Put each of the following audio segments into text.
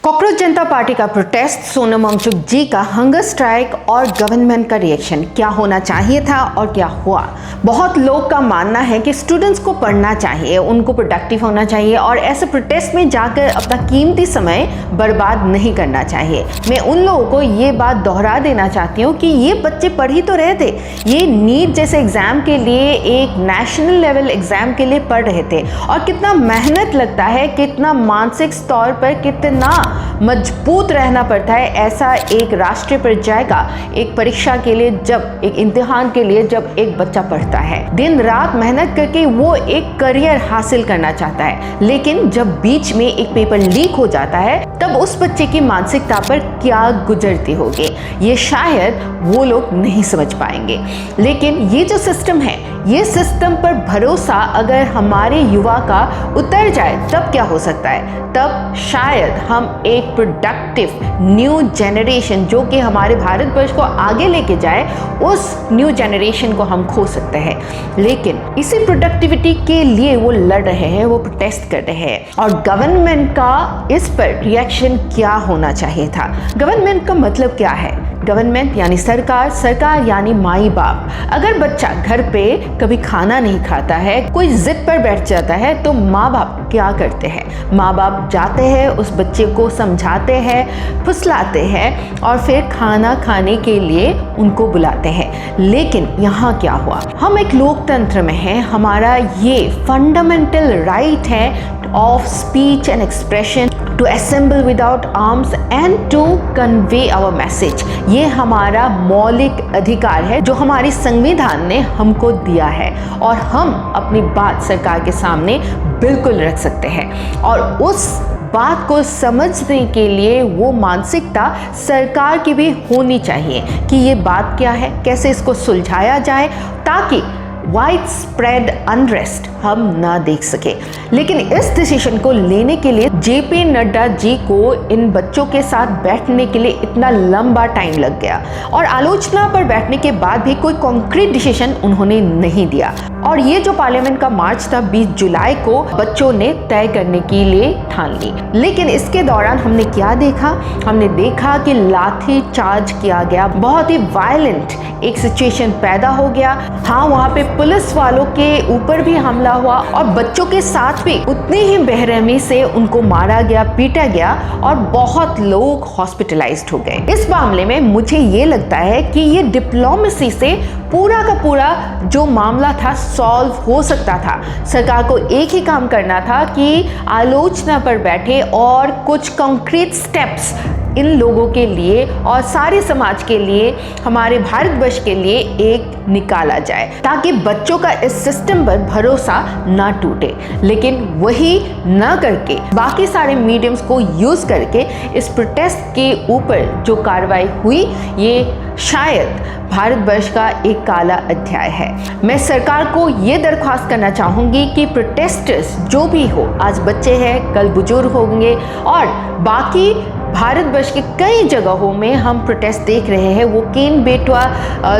Cockroach जनता party का protest, Sonam Wangchuck जी का hunger strike और गवर्नमेंट का रिएक्शन, क्या होना चाहिए था और क्या हुआ। बहुत लोग का मानना है कि स्टूडेंट्स को पढ़ना चाहिए, उनको प्रोडक्टिव होना चाहिए और ऐसे प्रोटेस्ट में जाकर अपना कीमती समय बर्बाद नहीं करना चाहिए। मैं उन लोगों को ये बात दोहरा देना चाहती हूँ कि ये बच्चे पढ़ ही तो रहे थे, ये नीट जैसे एग्जाम के लिए, एक नेशनल लेवल एग्जाम के लिए पढ़ रहे थे और कितना मेहनत लगता है, कितना मानसिक तौर पर कितना मजबूत रहना पड़ता है ऐसा एक राष्ट्रीय परिचय का एक परीक्षा के लिए, जब एक इम्तिहान के लिए जब एक बच्चा पढ़ता है, दिन रात मेहनत करके वो एक करियर हासिल करना चाहता है, लेकिन जब बीच में एक पेपर लीक हो जाता है तब उस बच्चे की मानसिकता पर क्या गुजरती होगी, ये शायद वो लोग नहीं समझ पाएंगे। लेकिन ये जो सिस्टम है, ये सिस्टम पर भरोसा अगर हमारे युवा का उतर जाए तब क्या हो सकता है, तब शायद हम एक प्रोडक्टिव न्यू जनरेशन जो कि हमारे भारतवर्ष को आगे लेके जाए, उस न्यू जनरेशन को हम खो सकते हैं। लेकिन इसी प्रोडक्टिविटी के लिए वो लड़ रहे हैं, वो प्रोटेस्ट कर रहे हैं और गवर्नमेंट का इस पर रिएक्शन क्या होना चाहिए था। गवर्नमेंट का मतलब क्या है? गवर्नमेंट यानी सरकार, सरकार यानी माई बाप। अगर बच्चा घर पे कभी खाना नहीं खाता है, कोई जिद पर बैठ जाता है, तो माँ बाप क्या करते हैं? माँ बाप जाते हैं, उस बच्चे को समझाते हैं, फुसलाते हैं और फिर खाना खाने के लिए उनको बुलाते हैं। लेकिन यहाँ क्या हुआ? हम एक लोकतंत्र में हैं, हमारा ये फंडामेंटल राइट है of speech and expression, to assemble without arms and to convey our message। ये हमारा मौलिक अधिकार है जो हमारी संविधान ने हमको दिया है और हम अपनी बात सरकार के सामने बिल्कुल रख सकते हैं। और उस बात को समझने के लिए वो मानसिकता सरकार की भी होनी चाहिए कि ये बात क्या है, कैसे इसको सुलझाया जाए, ताकि वाइड स्प्रेड अनरेस्ट हम ना देख सके। लेकिन इस डिसीजन को लेने के लिए जेपी नड्डा जी को इन बच्चों के साथ बैठने के लिए इतना लंबा टाइम लग गया और आलोचना पर बैठने के बाद भी कोई कॉन्क्रीट डिसीजन उन्होंने नहीं दिया। और ये जो पार्लियामेंट का मार्च था 20 जुलाई को बच्चों ने तय करने के लिए ठान ली। लेकिन इसके दौरान हमने क्या देखा? हमने देखा कि लाठी चार्ज किया गया, बहुत ही वायलेंट एक सिचुएशन पैदा हो गया। हाँ, वहाँ पे पुलिस वालों के ऊपर भी हमला हुआ और बच्चों के साथ भी उतनी ही बेरहमी से उनको मारा गया, पीटा गया और बहुत लोग हॉस्पिटलाइज्ड हो गए। इस मामले में मुझे ये लगता है कि ये डिप्लोमेसी से पूरा का पूरा जो मामला था सॉल्व हो सकता था। सरकार को एक ही काम करना था कि आलोचना पर बैठे और कुछ कॉन्क्रीट स्टेप्स इन लोगों के लिए और सारे समाज के लिए, हमारे भारतवर्ष के लिए एक निकाला जाए ताकि बच्चों का इस सिस्टम पर भरोसा ना टूटे। लेकिन वही ना करके बाकी सारे मीडियम्स को यूज़ करके इस प्रोटेस्ट के ऊपर जो कार्रवाई हुई, ये शायद भारतवर्ष का एक काला अध्याय है। मैं सरकार को ये दरख्वास्त करना चाहूँगी कि प्रोटेस्टर्स जो भी हो, आज बच्चे हैं, कल बुजुर्ग होंगे और बाकी भारतवर्ष के कई जगहों में हम प्रोटेस्ट देख रहे हैं। वो केन बेटवा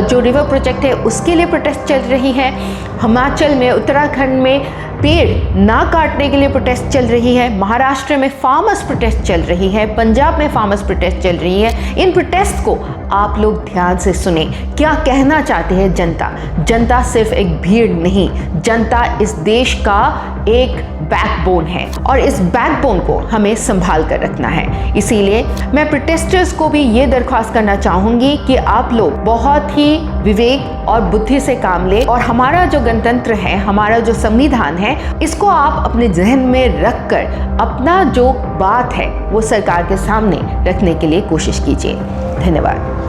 जो रिवर प्रोजेक्ट है उसके लिए प्रोटेस्ट चल रही है, हिमाचल में, उत्तराखंड में पेड़ ना काटने के लिए प्रोटेस्ट चल रही है, महाराष्ट्र में फार्मर्स प्रोटेस्ट चल रही है, पंजाब में फार्मर्स प्रोटेस्ट चल रही है। इन प्रोटेस्ट को आप लोग ध्यान से सुने, क्या कहना चाहते हैं जनता। जनता सिर्फ एक भीड़ नहीं, जनता इस देश का एक बैकबोन है और इस बैकबोन को हमें संभाल कर रखना है। इसीलिए मैं प्रोटेस्टर्स को भी ये दरख्वास्त करना चाहूँगी कि आप लोग बहुत ही विवेक और बुद्धि से काम लें और हमारा जो गणतंत्र है, हमारा जो संविधान है, इसको आप अपने जहन में रख कर अपना जो बात है वो सरकार के सामने रखने के लिए कोशिश कीजिए। धन्यवाद।